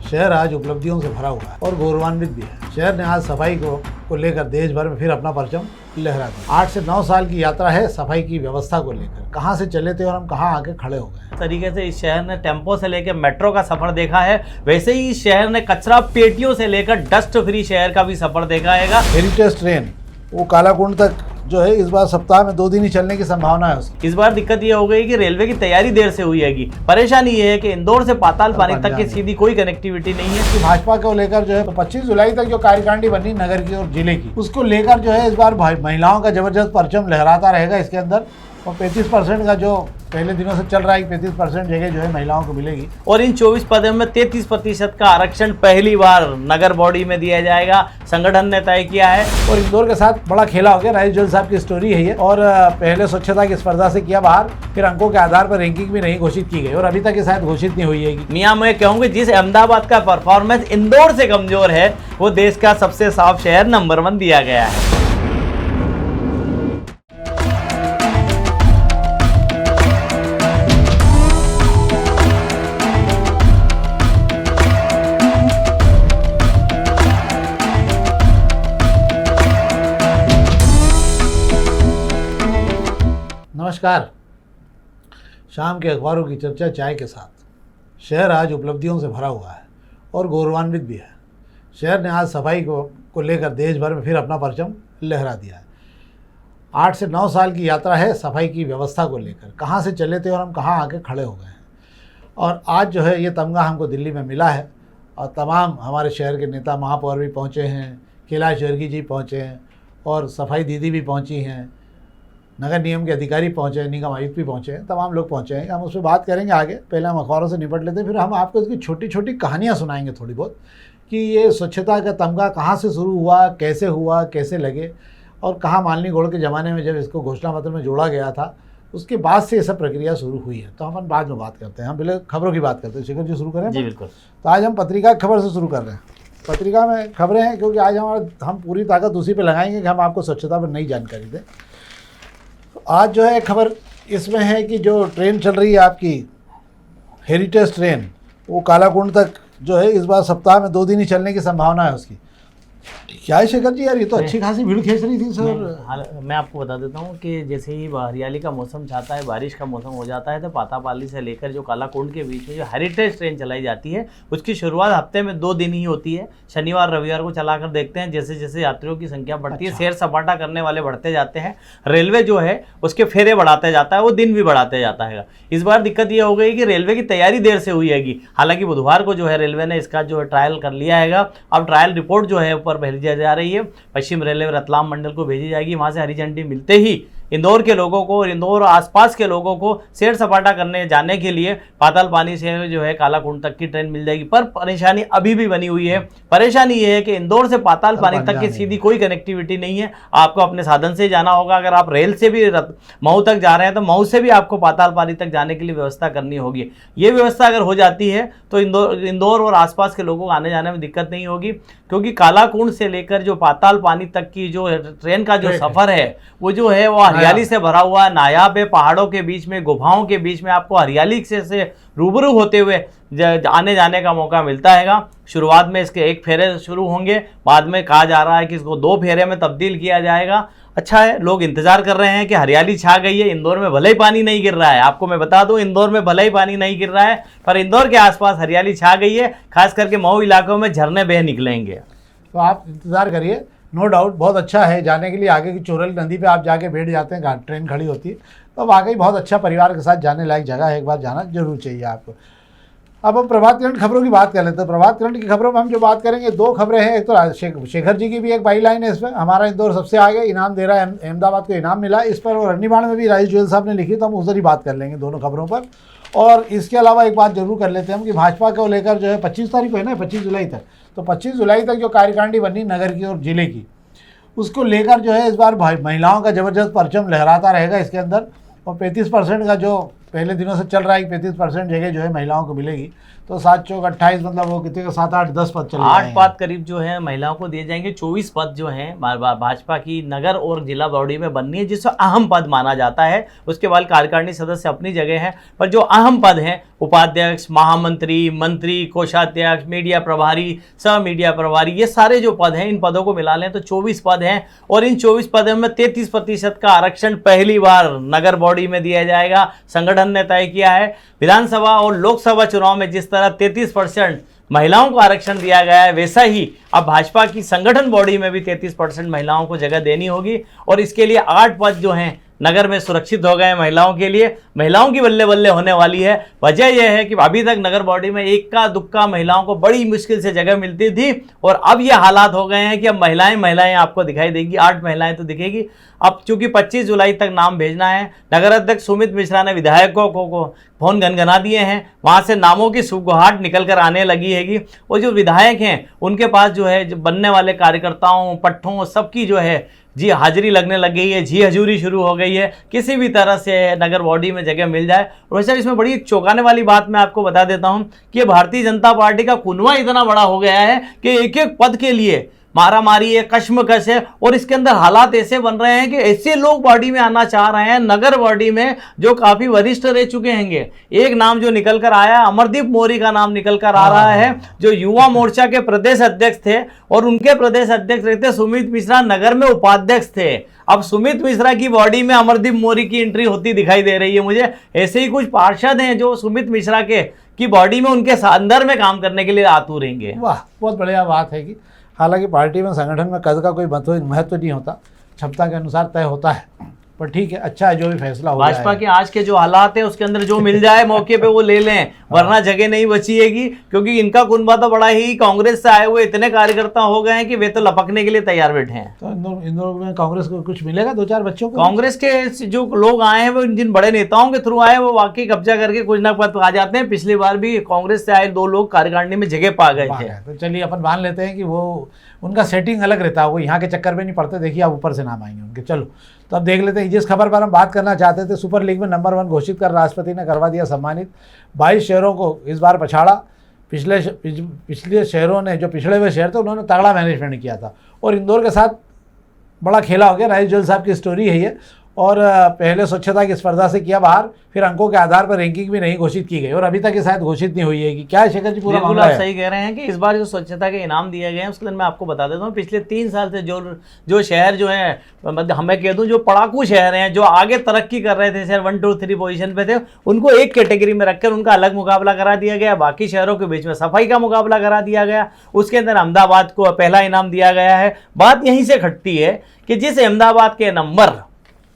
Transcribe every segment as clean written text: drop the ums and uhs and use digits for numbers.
शहर आज उपलब्धियों से भरा हुआ है और गौरवान्वित भी है। शहर ने आज सफाई को लेकर देश भर में फिर अपना परचम लहरा दिया। 8 से 9 साल की यात्रा है सफाई की व्यवस्था को लेकर। कहां से चले थे और हम कहां आके खड़े हो गए। तरीके से इस शहर ने टेम्पो से लेकर मेट्रो का सफर देखा है, वैसे ही इस शहर ने कचरा पेटियों से लेकर डस्ट फ्री शहर का भी सफर देखा है। हेरिटेज ट्रेन वो कालाकुंड तक जो है इस बार सप्ताह में 2 दिन ही चलने की संभावना है उसकी। इस बार दिक्कत ये हो गई कि रेलवे की तैयारी देर से हुई है। परेशानी ये है कि इंदौर से पाताल पानी तक की सीधी कोई कनेक्टिविटी नहीं है। कि भाजपा को लेकर जो है 25 जुलाई तक जो कार्यकारिणी बनी नगर की और जिले की, उसको लेकर जो है इस बार महिलाओं का जबरदस्त परचम लहराता रहेगा इसके अंदर। और 35% का जो पहले दिनों से चल रहा है 35% जगह जो है महिलाओं को मिलेगी। और इन 24 पदों में 33% का आरक्षण पहली बार नगर बॉडी में दिया जाएगा, संगठन ने तय किया है। और इंदौर के साथ बड़ा खेला हो गया। राजेश जोल साहब की स्टोरी है ये। और पहले स्वच्छता की स्पर्धा से किया बाहर, फिर अंकों के आधार पर रैंकिंग भी नहीं घोषित की गई और अभी तक ये शायद घोषित नहीं हुई है। मियाँ मैं कहूँगी जिस अहमदाबाद का परफॉर्मेंस इंदौर से कमजोर है वो देश का सबसे साफ शहर नंबर 1 दिया गया है। नमस्कार। शाम के अखबारों की चर्चा चाय के साथ। शहर आज उपलब्धियों से भरा हुआ है और गौरवान्वित भी है। शहर ने आज सफाई को लेकर देश भर में फिर अपना परचम लहरा दिया है। 8 से 9 साल की यात्रा है सफाई की व्यवस्था को लेकर। कहां से चले थे और हम कहां आके खड़े हो गए हैं। और आज जो है ये तमगा हमको दिल्ली में मिला है और तमाम हमारे शहर के नेता, महापौर भी पहुँचे हैं, कैलाश विजयवर्गीय जी पहुँचे हैं और सफाई दीदी भी पहुँची हैं, नगर निगम के अधिकारी पहुँचे हैं, निगम आयुक्त भी पहुँचे हैं, तमाम लोग पहुँचे हैं। हम उस पर बात करेंगे आगे। पहले हम अखबारों से निपट लेते हैं, फिर हम आपको इसकी छोटी छोटी कहानियाँ सुनाएंगे थोड़ी बहुत कि ये स्वच्छता का तमगा कहाँ से शुरू हुआ, कैसे लगे और कहाँ मालिनी गौड़ के ज़माने में जब इसको घोषणा पत्र में जोड़ा गया था उसके बाद से ये सब प्रक्रिया शुरू हुई है। तो हम बाद में बात करते हैं। हम पहले खबरों की बात करते हैं। शेखर जी शुरू करें? जी बिल्कुल। तो आज हम पत्रिका खबर से शुरू कर रहे हैं। पत्रिका में खबरें हैं क्योंकि आज हम पूरी ताकत उसी पर लगाएंगे कि हम आपको स्वच्छता पर नई जानकारी दें। आज जो है खबर इसमें है कि जो ट्रेन चल रही है आपकी हेरिटेज ट्रेन, वो कालाकुंड तक जो है इस बार सप्ताह में 2 दिन ही चलने की संभावना है उसकी। क्या है शेखर जी यार, ये तो अच्छी खासी भीड़ खींच रही थी सर। मैं आपको बता देता हूँ कि जैसे ही हरियाली का मौसम चाहता है, बारिश का मौसम हो जाता है, तो पातापाली से लेकर जो कालाकुंड के बीच में जो हेरिटेज ट्रेन चलाई जाती है उसकी शुरुआत हफ्ते में 2 दिन ही होती है। शनिवार रविवार को चलाकर देखते हैं। जैसे जैसे यात्रियों की संख्या बढ़ती है, सैर सपाटा करने वाले बढ़ते जाते हैं, रेलवे जो है उसके फेरे बढ़ाते जाता है, वो दिन भी बढ़ाते जाता है। इस बार दिक्कत ये हो गई कि रेलवे की तैयारी देर से हुई है। हालांकि बुधवार को जो है रेलवे ने इसका जो है ट्रायल कर लिया है। अब ट्रायल रिपोर्ट जो है ऊपर भेजी जा रही है, पश्चिम रेलवे रतलाम मंडल को भेजी जाएगी। वहां से हरी झंडी मिलते ही इंदौर के लोगों को और इंदौर आसपास के लोगों को सैर सपाटा करने जाने के लिए पाताल पानी से जो है कालाकुंड तक की ट्रेन मिल जाएगी। पर परेशानी अभी भी बनी हुई है। परेशानी ये है कि इंदौर से पाताल पानी तक की सीधी कोई कनेक्टिविटी नहीं है। आपको अपने साधन से जाना होगा। अगर आप रेल से भी मऊ तक जा रहे हैं तो मऊ से भी आपको पाताल पानी तक जाने के लिए व्यवस्था करनी होगी। ये व्यवस्था अगर हो जाती है तो इंदौर और आसपास के लोगों को आने जाने में दिक्कत नहीं होगी, क्योंकि कालाकुंड से लेकर जो पाताल पानी तक की जो ट्रेन का जो सफर है वो जो है वो हरियाली से भरा हुआ है। नायाब है, पहाड़ों के बीच में, गुफाओं के बीच में आपको हरियाली से रूबरू होते हुए आने जाने का मौका मिलता है। शुरुआत में इसके 1 फेरे शुरू होंगे, बाद में कहा जा रहा है कि इसको 2 फेरे में तब्दील किया जाएगा। अच्छा है, लोग इंतजार कर रहे हैं कि हरियाली छा गई है। इंदौर में भले ही पानी नहीं गिर रहा है, आपको मैं बता दूं, इंदौर में भले ही पानी नहीं गिर रहा है, पर इंदौर के आसपास हरियाली छा गई है। खास करके मऊ इलाकों में झरने बह निकलेंगे। तो आप इंतजार करिए। नो डाउट बहुत अच्छा है जाने के लिए। आगे की चोरल नदी पे आप जाके बैठ जाते हैं, ट्रेन खड़ी होती है, तो वाकई बहुत अच्छा परिवार के साथ जाने लायक जगह है। एक बार जाना जरूर चाहिए आपको। अब हम प्रभात खंड खबरों की बात कर लेते हैं। प्रभात खंड की खबरों में हम जो बात करेंगे 2 खबरें हैं। एक तो शेखर जी की भी एक बाई लाइन है इसमें, हमारा इंदौर सबसे आगे इनाम दे रहा है, अहमदाबाद को इनाम मिला इस पर। और रन्नीबाण में भी राजेश जोल साहब ने लिखी, तो हम उधर ही बात कर लेंगे दोनों खबरों पर। और इसके अलावा एक बात जरूर कर लेते हैं हम कि भाजपा को लेकर जो है 25 तारीख को है ना, 25 जुलाई तक, तो 25 जुलाई तक जो कार्यकारिणी बनी नगर की और जिले की, उसको लेकर जो है इस बार महिलाओं का जबरदस्त परचम लहराता रहेगा इसके अंदर। और 35% का जो पहले दिनों से चल रहा है 35% जगह जो है महिलाओं को मिलेगी। तो 7 चौक 28 मतलब वो कितने का 7 8 10 पद चले 8 पद करीब जो है महिलाओं को दिए जाएंगे। 24 पद जो हैं भाजपा की नगर और जिला बॉडी में बननी है, जिसको अहम पद माना जाता है। उसके बाद कार्यकारिणी सदस्य अपनी जगह हैं, पर जो अहम पद हैं उपाध्यक्ष, महामंत्री, मंत्री, कोषाध्यक्ष, मीडिया प्रभारी, सह मीडिया प्रभारी, ये सारे जो पद हैं, इन पदों को मिला लें तो 24 पद हैं और इन 24 पदों में 33% का आरक्षण पहली बार नगर बॉडी में दिया जाएगा। संगठन ने तय किया है। विधानसभा और लोकसभा चुनाव में जिस तरह 33% महिलाओं को आरक्षण दिया गया है, वैसा ही अब भाजपा की संगठन बॉडी में भी 33% महिलाओं को जगह देनी होगी और इसके लिए 8 पद जो हैं नगर में सुरक्षित हो गए महिलाओं के लिए। महिलाओं की बल्ले बल्ले होने वाली है। वजह यह है कि अभी तक नगर बॉडी में इक्का दुक्का महिलाओं को बड़ी मुश्किल से जगह मिलती थी और अब ये हालात हो गए हैं कि अब महिलाएं आपको दिखाई देगी, 8 महिलाएं तो दिखेगी। अब चूंकि 25 जुलाई तक नाम भेजना है, नगर अध्यक्ष सुमित मिश्रा ने विधायकों को फोन गनगना दिए हैं, वहां से नामों की सुगुहाट निकल कर आने लगी हैगी और जो विधायक हैं उनके पास जो है, जो बनने वाले कार्यकर्ताओं, पट्टों, सबकी जो है जी हाजिरी लगने लग गई है, जी हजूरी शुरू हो गई है, किसी भी तरह से नगर बॉडी में जगह मिल जाए। और वैसे इसमें बड़ी चौंकाने वाली बात मैं आपको बता देता हूं कि भारतीय जनता पार्टी का कुनवा इतना बड़ा हो गया है कि एक एक पद के लिए मारामारी है, कश्मकश है और इसके अंदर हालात ऐसे बन रहे हैं कि ऐसे लोग बॉडी में आना चाह रहे हैं नगर बॉडी में जो काफी वरिष्ठ रह चुके हैं। एक नाम जो निकल कर आया, अमरदीप मौर्य का नाम निकल कर आ रहा है, जो युवा मोर्चा के प्रदेश अध्यक्ष थे और उनके प्रदेश अध्यक्ष रहते सुमित मिश्रा, नगर में उपाध्यक्ष थे। अब सुमित मिश्रा की बॉडी में अमरदीप मौर्य की एंट्री होती दिखाई दे रही है मुझे। ऐसे ही कुछ पार्षद हैं जो सुमित मिश्रा की बॉडी में उनके अंदर में काम करने के लिए आतुर रहेंगे। वाह, बहुत बढ़िया बात है कि हालांकि पार्टी में, संगठन में कद का कोई महत्व नहीं होता, क्षमता के अनुसार तय होता है। पर ठीक है, अच्छा है जो भी फैसला हो भाजपा के आज के जो हालात है उसके अंदर जो मिल जाए मौके पे वो ले लें, वरना जगह नहीं बचीएगी। क्योंकि इनका कुनबा तो बड़ा ही, कांग्रेस से आए हुए इतने कार्यकर्ता हो गए हैं कि वे तो लपकने के लिए तैयार बैठे हैं। तो इंदौर में कांग्रेस को कुछ मिलेगा 2-4 बच्चों को? कांग्रेस के जो लोग आए हैं वो जिन बड़े नेताओं के थ्रू आए वो वाकई कब्जा करके कुछ ना पद आ जाते हैं। पिछली बार भी कांग्रेस से आए 2 लोग कार्यकारिणी में जगह पा गए थे। तो चलिए अपन मान लेते हैं कि वो उनका सेटिंग अलग रहता है, वो यहाँ के चक्कर में नहीं पड़ते। देखिए आप ऊपर से नाम आएंगे उनके। चलो तो अब देख लेते हैं जिस खबर पर हम बात करना चाहते थे। सुपर लीग में नंबर 1 घोषित कर राष्ट्रपति ने करवा दिया सम्मानित। 22 शहरों को इस बार पछाड़ा। पिछले शहरों ने, जो पिछड़े हुए शहर थे, उन्होंने तगड़ा मैनेजमेंट किया था और इंदौर के साथ बड़ा खेला हो गया। राजेश जोल साहब की स्टोरी है ये। और पहले स्वच्छता की स्पर्धा से किया बाहर, फिर अंकों के आधार पर रैंकिंग भी नहीं घोषित की गई और अभी तक ये शायद घोषित नहीं हुई है कि क्या है शेखर जी पूरा मामला है? आप सही कह रहे हैं कि इस बार जो स्वच्छता के इनाम दिए गए हैं उसके लिए मैं आपको बता देता हूँ, पिछले 3 साल से जो शहर जो है, हमें कह दूँ जो पड़ाकू शहर हैं, जो आगे तरक्की कर रहे थे, शहर 1, 2, 3 पोजीशन पे थे, उनको एक कैटेगरी में रखकर उनका अलग मुकाबला करा दिया गया। बाकी शहरों के बीच में सफाई का मुकाबला करा दिया गया। उसके अंदर अहमदाबाद को पहला इनाम दिया गया है। बात यहीं से खटती है कि जिस अहमदाबाद के नंबर,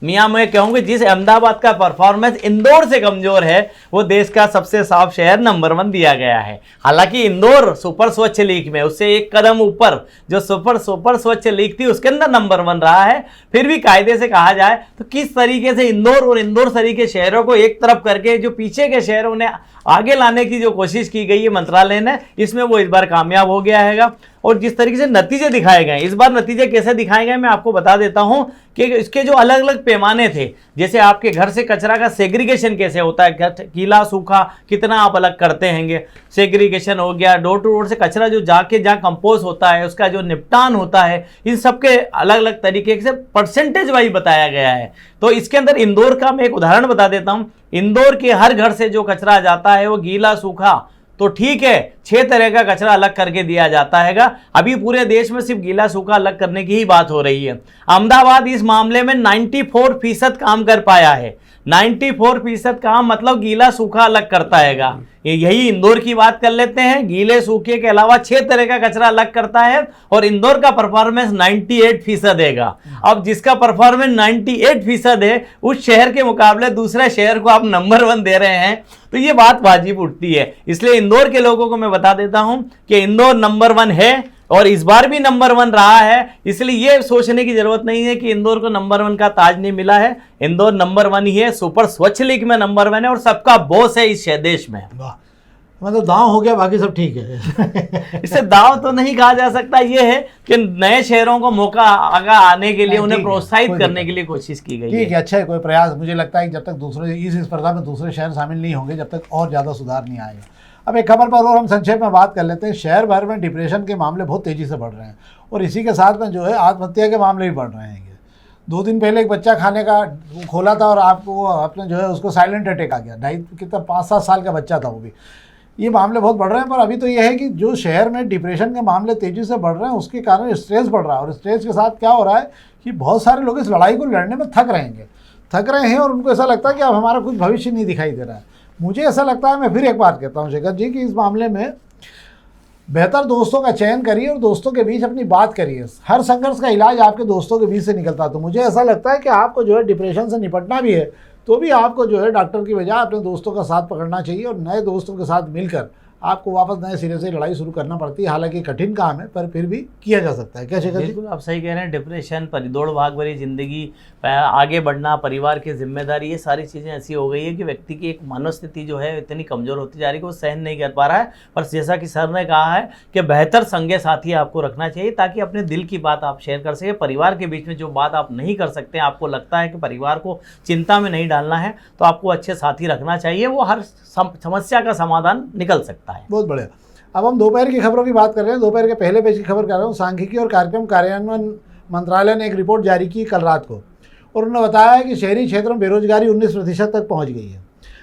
मियाँ मैं कहूँगी जिस अहमदाबाद का परफॉर्मेंस इंदौर से कमजोर है, वो देश का सबसे साफ शहर नंबर 1 दिया गया है। हालांकि इंदौर सुपर स्वच्छ लीग में उससे एक कदम ऊपर जो सुपर स्वच्छ लीग थी उसके अंदर नंबर 1 रहा है। फिर भी कायदे से कहा जाए तो किस तरीके से इंदौर और इंदौर शहरी के शहरों को एक तरफ करके जो पीछे के शहरों ने आगे लाने की जो कोशिश की गई है मंत्रालय ने, इसमें वो इस बार कामयाब हो गया है। और जिस तरीके से नतीजे दिखाए गए, इस बार नतीजे कैसे दिखाए गए मैं आपको बता देता हूं कि इसके जो अलग अलग पैमाने थे, जैसे आपके घर से कचरा का सेग्रीगेशन कैसे होता है, गीला सूखा कितना आप अलग करते हैंगे, सेग्रीगेशन हो गया, डोर टू डोर से कचरा जो जाके जहाँ कंपोज होता है उसका जो निपटान होता है, इन सबके अलग अलग तरीके से परसेंटेज वाइज बताया गया है। तो इसके अंदर इंदौर का मैं एक उदाहरण बता देता हूँ। इंदौर के हर घर से जो कचरा जाता है वो गीला सूखा तो ठीक है, 6 तरह का कचरा अलग करके दिया जाता हैगा। अभी पूरे देश में सिर्फ गीला सूखा अलग करने की ही बात हो रही है। अहमदाबाद इस मामले में 94% काम कर पाया है। 94% काम मतलब गीला सूखा अलग करता हैगा। यही इंदौर की बात कर लेते हैं। गीले सूखे के अलावा 6 तरह का कचरा अलग करता है और इंदौर का परफॉर्मेंस 98% हैगा। अब जिसका परफॉर्मेंस 98% है, उस शहर के मुकाबले दूसरे शहर को आप नंबर 1 दे रहे हैं, तो ये बात वाजिब उठती है। इसलिए इंदौर के लोगों को मैं बता देता हूं कि इंदौर नंबर 1 है और इस बार भी नंबर 1 रहा है। इसलिए ये सोचने की जरूरत नहीं है कि इंदौर को नंबर 1 का ताज नहीं मिला है। इंदौर नंबर 1 ही है, सुपर स्वच्छ लीग में नंबर 1 है और सबका बॉस है इस देश में। मतलब दांव हो गया, बाकी सब ठीक है। इसे दाव तो नहीं कहा जा सकता। ये है कि नए शहरों को मौका आगा आने के लिए उन्हें प्रोत्साहित करने के लिए कोशिश की गई है। ठीक है, अच्छा है, कोई प्रयास। मुझे लगता है कि जब तक दूसरे इस स्पर्धा में दूसरे शहर शामिल नहीं होंगे, जब तक और ज़्यादा सुधार नहीं आएगा। अब एक खबर पर और हम संक्षेप में बात कर लेते हैं। शहर भर में डिप्रेशन के मामले बहुत तेज़ी से बढ़ रहे हैं और इसी के साथ में जो है आत्महत्या के मामले भी बढ़ रहे हैं। 2 दिन पहले एक बच्चा खाने का खोला था और आपको आपने जो है उसको साइलेंट अटैक आ गया, 5-7 साल का बच्चा था वो भी। ये मामले बहुत बढ़ रहे हैं। पर अभी तो ये है कि जो शहर में डिप्रेशन के मामले तेज़ी से बढ़ रहे हैं उसके कारण स्ट्रेस बढ़ रहा है, और स्ट्रेस के साथ क्या हो रहा है कि बहुत सारे लोग इस लड़ाई को लड़ने में थक रहे हैं और उनको ऐसा लगता है कि अब हमारा कुछ भविष्य नहीं दिखाई दे रहा है। मुझे ऐसा लगता है, मैं फिर एक बात कहता हूँ शेखर जी, कि इस मामले में बेहतर दोस्तों का चयन करिए और दोस्तों के बीच अपनी बात करिए। हर संघर्ष का इलाज आपके दोस्तों के बीच से निकलता है। तो मुझे ऐसा लगता है कि आपको जो है डिप्रेशन से निपटना भी है तो भी आपको जो है डॉक्टर की बजाय अपने दोस्तों का साथ पकड़ना चाहिए और नए दोस्तों के साथ मिलकर आपको वापस नए सिरे से लड़ाई शुरू करना पड़ती है। हालांकि कठिन काम है पर फिर भी किया जा सकता है। क्या शेखर जी? बिल्कुल आप सही कह रहे हैं। डिप्रेशन, दौड़ भाग भरी जिंदगी, आगे बढ़ना, परिवार की जिम्मेदारी, ये सारी चीज़ें ऐसी हो गई है कि व्यक्ति की एक मनोस्थिति जो है इतनी कमज़ोर होती जा रही है कि वो सहन नहीं कर पा रहा है। पर जैसा कि सर ने कहा है कि बेहतर संगी साथी आपको रखना चाहिए ताकि अपने दिल की बात आप शेयर कर सकें। परिवार के बीच में जो बात आप नहीं कर सकते, आपको लगता है कि परिवार को चिंता में नहीं डालना है, तो आपको अच्छे साथी रखना चाहिए। वो हर समस्या का समाधान निकल सकता है। बहुत बढ़िया। अब हम दोपहर की खबरों की बात कर रहे हैं। दोपहर के पहले पेज की खबर कर रहा हूँ। सांख्यिकी और कार्यक्रम कार्यान्वयन मंत्रालय ने एक रिपोर्ट जारी की कल रात को, और उन्होंने बताया है कि शहरी क्षेत्रों में बेरोजगारी 19% तक पहुँच गई है।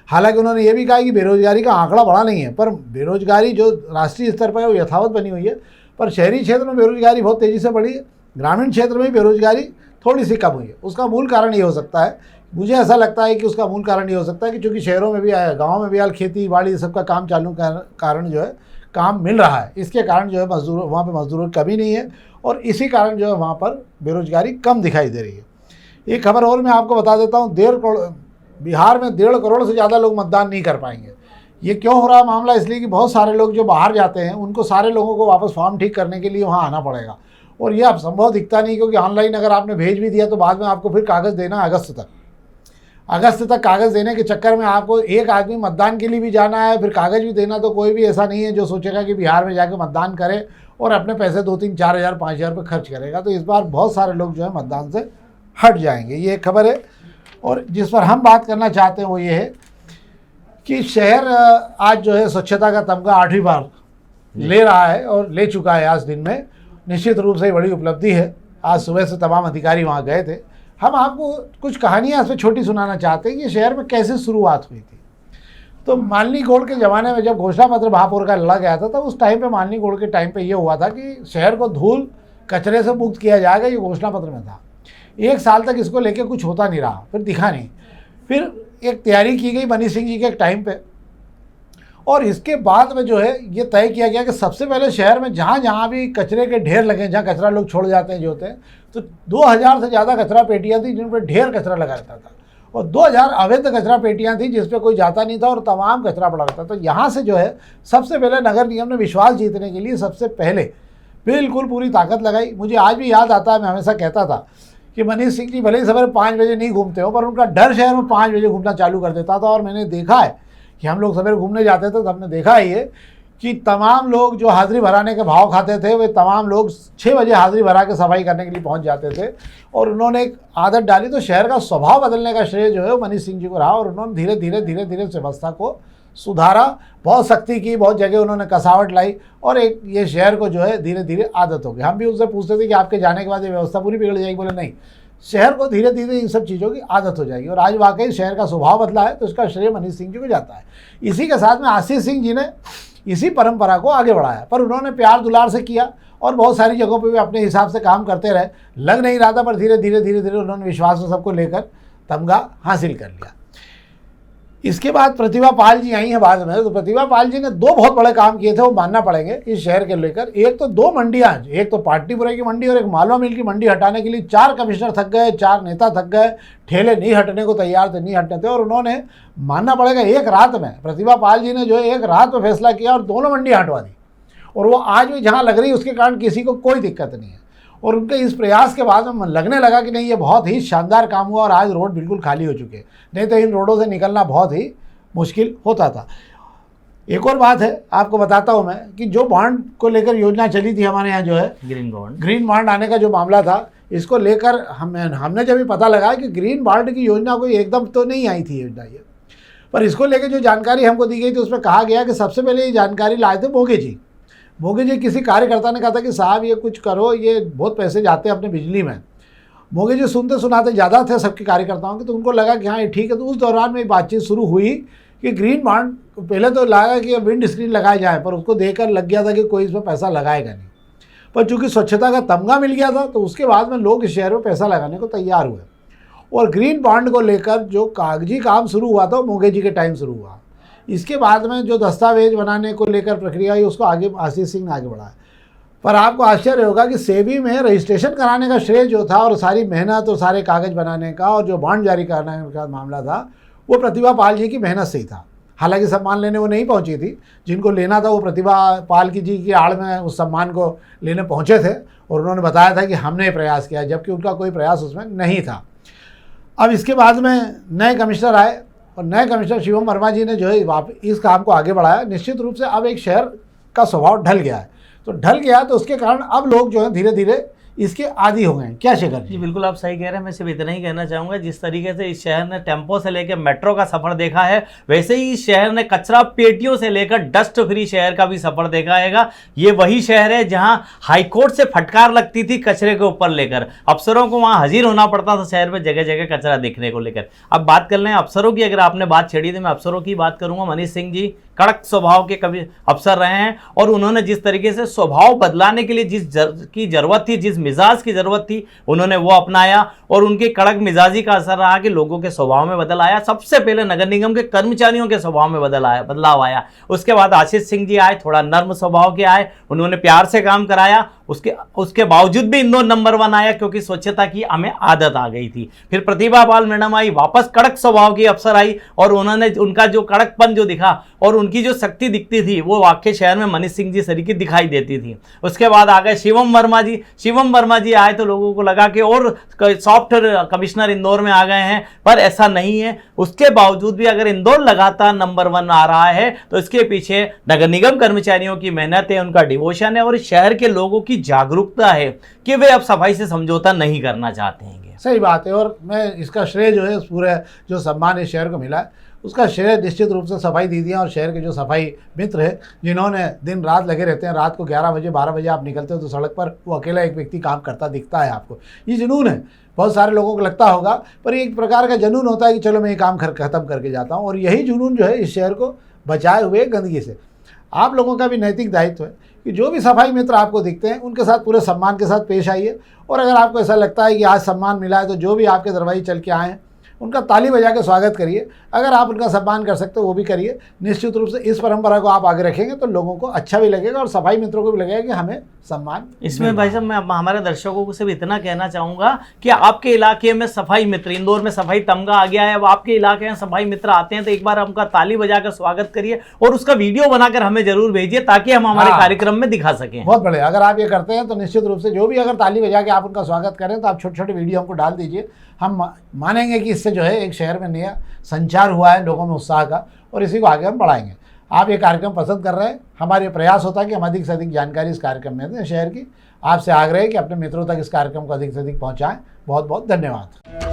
हालांकि उन्होंने ये भी कहा कि बेरोजगारी का आंकड़ा बढ़ा नहीं है, पर बेरोजगारी जो राष्ट्रीय स्तर पर है वो यथावत बनी हुई है। पर शहरी क्षेत्र में बेरोजगारी बहुत तेज़ी से बढ़ी है, ग्रामीण क्षेत्र में बेरोजगारी थोड़ी सी कम हुई है। उसका मूल कारण ये हो सकता है, मुझे ऐसा लगता है कि उसका मूल कारण ये हो सकता है कि चूँकि शहरों में भी गाँव में भी हाल खेती बाड़ी सबका काम चालू कारण जो है काम मिल रहा है, इसके कारण जो है मजदूर वहाँ पे मजदूरों की कमी नहीं है और इसी कारण जो है वहाँ पर बेरोजगारी कम दिखाई दे रही है। एक खबर और मैं आपको बता देता हूँ, बिहार में 1.5 करोड़ से ज़्यादा लोग मतदान नहीं कर पाएंगे। ये क्यों हो रहा मामला? इसलिए कि बहुत सारे लोग जो बाहर जाते हैं उनको सारे लोगों को वापस फॉर्म ठीक करने के लिए वहाँ आना पड़ेगा, और ये अब संभव दिखता नहीं, क्योंकि ऑनलाइन अगर आपने भेज भी दिया तो बाद में आपको फिर कागज़ देना है अगस्त तक कागज़ देने के चक्कर में आपको एक आदमी मतदान के लिए भी जाना है, फिर कागज़ भी देना। तो कोई भी ऐसा नहीं है जो सोचेगा कि बिहार में जाकर मतदान करे और अपने पैसे 2-3-4 हज़ार 5 हज़ार रुपये खर्च करेगा। तो इस बार बहुत सारे लोग जो है मतदान से हट जाएंगे, ये एक खबर है। और जिस पर हम बात करना चाहते हैं वो ये है कि शहर आज जो है स्वच्छता का तमगा 8वीं बार ले रहा है और ले चुका है आज दिन में। निश्चित रूप से बड़ी उपलब्धि है। आज सुबह से तमाम अधिकारी वहाँ गए थे। हम आपको कुछ कहानियाँ इसमें छोटी सुनाना चाहते हैं कि शहर में कैसे शुरुआत हुई थी। तो मालिनी गोल्ड के ज़माने में जब घोषणा पत्र महापौर का लड़ा गया था तब उस टाइम पे मालिनी गोल्ड के टाइम पे ये हुआ था कि शहर को धूल कचरे से मुक्त किया जाएगा, ये घोषणा पत्र में था। 1 साल तक इसको लेके कुछ होता नहीं रहा, फिर दिखा नहीं। फिर एक तैयारी की गई मनीष सिंह जी के एक टाइम पे, और इसके बाद में जो है ये तय किया गया कि सबसे पहले शहर में जहाँ जहाँ भी कचरे के ढेर लगे, जहाँ कचरा लोग छोड़ जाते हैं जो होते हैं, तो 2000 से ज़्यादा कचरा पेटियाँ थी जिन पर ढेर कचरा लगा रहता था, और 2000 अवैध कचरा पेटियाँ थी जिस पे कोई जाता नहीं था और तमाम कचरा पड़ा रहता था। तो यहाँ से जो है सबसे पहले नगर निगम ने विश्वास जीतने के लिए सबसे पहले बिल्कुल पूरी ताकत लगाई। मुझे आज भी याद आता है, मैं हमेशा कहता था कि मनीष सिंह जी भले ही सवेरे 5 बजे नहीं घूमते हो, पर उनका डर शहर में 5 बजे घूमना चालू कर देता था। और मैंने देखा है कि हम लोग सवेरे घूमने जाते थे तो हमने देखा है ये कि तमाम लोग जो हाज़िरी भराने के भाव खाते थे वे तमाम लोग 6 बजे हाज़िरी भरा के सफाई करने के लिए पहुंच जाते थे, और उन्होंने एक आदत डाली। तो शहर का स्वभाव बदलने का श्रेय जो है वो मनीष सिंह जी को रहा, और उन्होंने धीरे धीरे उस व्यवस्था को सुधारा, बहुत सख्ती की, बहुत जगह उन्होंने कसावट लाई, और एक ये शहर को जो है धीरे धीरे आदत हो गई। हम भी उससे पूछते थे कि आपके जाने के बाद ये व्यवस्था पूरी बिगड़ जाएगी, बोले नहीं, शहर को धीरे धीरे इन सब चीज़ों की आदत हो जाएगी। और आज वाकई शहर का स्वभाव बदला है, तो इसका श्रेय मनीष सिंह जी को जाता है। इसी के साथ में आशीष सिंह जी ने इसी परंपरा को आगे बढ़ाया, पर उन्होंने प्यार दुलार से किया और बहुत सारी जगहों पे भी अपने हिसाब से काम करते रहे। लग नहीं रहा था, पर धीरे धीरे उन्होंने विश्वास में सबको लेकर तमगा हासिल कर लिया। इसके बाद प्रतिभा पाल जी आई हैं बाद में। तो प्रतिभा पाल जी ने 2 बहुत बड़े काम किए थे, वो मानना पड़ेंगे इस शहर के लेकर। एक तो 2 मंडियाँ, एक तो पाटलिपुरा की मंडी और एक मालवा मिल की मंडी हटाने के लिए 4 कमिश्नर थक गए, 4 नेता थक गए, ठेले नहीं हटने को तैयार थे, नहीं हटने थे। और उन्होंने मानना पड़ेगा एक रात में प्रतिभा पाल जी ने जो है एक रात में फैसला किया और दोनों मंडियाँ हटवा दी, और वो आज भी जहाँ लग रही है उसके कारण किसी को कोई दिक्कत नहीं है। और उनके इस प्रयास के बाद में लगने लगा कि नहीं, ये बहुत ही शानदार काम हुआ और आज रोड बिल्कुल खाली हो चुके हैं, नहीं तो इन रोडों से निकलना बहुत ही मुश्किल होता था। एक और बात है आपको बताता हूं मैं कि जो बॉन्ड को लेकर योजना चली थी हमारे यहाँ जो है ग्रीन बॉन्ड आने का जो मामला था, इसको लेकर हमने जब भी पता लगा कि ग्रीन बॉन्ड की योजना कोई एकदम तो नहीं आई थी योजना ये, पर इसको लेकर जो जानकारी हमको दी गई थी उसमें कहा गया कि सबसे पहले ये जानकारी लाए थे मोगे जी किसी कार्यकर्ता ने कहा था कि साहब ये कुछ करो, ये बहुत पैसे जाते हैं अपने बिजली में, मोगी जी सुनते सुनाते ज़्यादा थे सबके कार्यकर्ताओं के, तो उनको लगा कि हाँ ये ठीक है। तो उस दौरान में बातचीत शुरू हुई कि ग्रीन बॉन्ड, पहले तो लगा कि विंड स्क्रीन लगाया जाए, पर उसको देखकर लग गया था कि कोई इसमें पैसा लगाएगा नहीं। पर चूंकि स्वच्छता का तमगा मिल गया था, तो उसके बाद में लोग इस शहर में पैसा लगाने को तैयार हुए। और ग्रीन बॉन्ड को लेकर जो कागजी काम शुरू हुआ था वो मोगी जी के टाइम शुरू हुआ। इसके बाद में जो दस्तावेज बनाने को लेकर प्रक्रिया हुई, उसको आगे आशीष सिंह ने आगे बढ़ाया। पर आपको आश्चर्य होगा कि सेबी में रजिस्ट्रेशन कराने का श्रेय जो था, और सारी मेहनत और सारे कागज बनाने का और जो बॉन्ड जारी करने का मामला था, वो प्रतिभा पाल जी की मेहनत से ही था। हालांकि सम्मान लेने वो नहीं पहुंची थी, जिनको लेना था वो प्रतिभा पाल जी की आड़ में उस सम्मान को लेने पहुंचे थे, और उन्होंने बताया था कि हमने प्रयास किया, जबकि उनका कोई प्रयास उसमें नहीं था। अब इसके बाद में नए कमिश्नर आए, और नए कमिश्नर शिवम वर्मा जी ने जो है इस काम को आगे बढ़ाया। निश्चित रूप से अब एक शहर का स्वभाव ढल गया है, तो ढल गया, तो उसके कारण अब लोग जो है धीरे धीरे इसके आदी हो गए हैं। क्या शेखर जी बिल्कुल आप सही कह रहे हैं। मैं सिर्फ इतना ही कहना चाहूँगा, जिस तरीके से इस शहर ने टेम्पो से लेकर मेट्रो का सफ़र देखा है, वैसे ही इस शहर ने कचरा पेटियों से लेकर डस्ट फ्री शहर का भी सफ़र देखा है। ये वही शहर है जहां हाईकोर्ट से फटकार लगती थी कचरे के ऊपर लेकर, अफसरों को वहां हाजिर होना पड़ता था शहर में जगह जगह कचरा देखने को लेकर। अब बात कर लें अफसरों की, अगर आपने बात छेड़ी तो मैं अफसरों की बात करूँगा। मनीष सिंह जी कड़क स्वभाव के कभी अफसर रहे हैं, और उन्होंने जिस तरीके से स्वभाव बदलाने के लिए की जरूरत थी, जिस मिजाज की जरूरत थी, उन्होंने वो अपनाया, और उनके कड़क मिजाजी का असर रहा कि लोगों के स्वभाव में बदल आया। सबसे पहले नगर निगम के कर्मचारियों के स्वभाव में बदलाव आया। उसके बाद आशीष सिंह जी आए, थोड़ा नर्म स्वभाव के आए, उन्होंने प्यार से काम कराया। उसके बावजूद भी इंदौर नंबर 1 आया, क्योंकि स्वच्छता की हमें आदत आ गई थी। फिर प्रतिभा पाल मैडम आई, वापस कड़क स्वभाव की अफसर आई, और उन्होंने उनका जो कड़कपन जो दिखा और उनकी जो शक्ति दिखती थी, वो वाकई शहर में मनीष सिंह जी सरी की दिखाई देती थी। उसके बाद आ गए शिवम वर्मा जी। शिवम वर्मा जी आए तो लोगों को लगा कि और सॉफ्ट कमिश्नर इंदौर में आ गए हैं, पर ऐसा नहीं है। उसके बावजूद भी अगर इंदौर लगातार नंबर 1 आ रहा है, तो इसके पीछे नगर निगम कर्मचारियों की मेहनत है, उनका डिवोशन है, और शहर के लोगों की जागरूकता है कि वे अब सफाई से समझौता नहीं करना चाहते हैं। सही बात है। और मैं इसका श्रेय जो है, पूरे जो सम्मान इस शहर को मिला है, उसका श्रेय निश्चित रूप से सफाई दीदियाँ और शहर के जो सफाई मित्र हैं, जिन्होंने दिन रात लगे रहते हैं। रात को 11 बजे 12 बजे आप निकलते हो तो सड़क पर वो अकेला एक व्यक्ति काम करता दिखता है आपको। ये जुनून है, बहुत सारे लोगों को लगता होगा, पर ये एक प्रकार का जुनून होता है कि चलो मैं ये काम ख़त्म करके जाता हूँ। और यही जुनून जो है इस शहर को बचाए हुए गंदगी से। आप लोगों का भी नैतिक दायित्व है कि जो भी सफाई मित्र आपको दिखते हैं, उनके साथ पूरे सम्मान के साथ पेश आइए। और अगर आपको ऐसा लगता है कि आज सम्मान मिला है, तो जो भी आपके दरवाजे चल के आए हैं, उनका ताली बजा के स्वागत करिए। अगर आप उनका सम्मान कर सकते हो वो भी करिए। निश्चित रूप से इस परंपरा को आप आगे रखेंगे तो लोगों को अच्छा भी लगेगा, और सफाई मित्रों को भी लगेगा कि हमें सम्मान। इसमें भाई साहब मैं हमारे दर्शकों को सिर्फ इतना कहना चाहूँगा कि आपके इलाके में सफाई मित्र, इंदौर में सफाई तमगा आ गया है, अब आपके इलाके में सफाई मित्र आते हैं तो एक बार उनका ताली बजाकर स्वागत करिए, और उसका वीडियो बनाकर हमें जरूर भेजिए, ताकि हम हमारे कार्यक्रम में दिखा सकें। बहुत बढ़िया। अगर आप ये करते हैं तो निश्चित रूप से जो भी अगर ताली बजा के आप उनका स्वागत करें, तो आप छोटे छोटे वीडियो हमको डाल दीजिए। हम मानेंगे कि इससे जो है एक शहर में नया संचार हुआ है, लोगों में उत्साह का, और इसी को आगे हम बढ़ाएंगे। आप ये कार्यक्रम पसंद कर रहे हैं, हमारे प्रयास होता है कि हम अधिक से अधिक जानकारी इस कार्यक्रम में दें शहर की। आपसे आग्रह है कि अपने मित्रों तक इस कार्यक्रम को अधिक से अधिक पहुँचाएँ। बहुत बहुत धन्यवाद।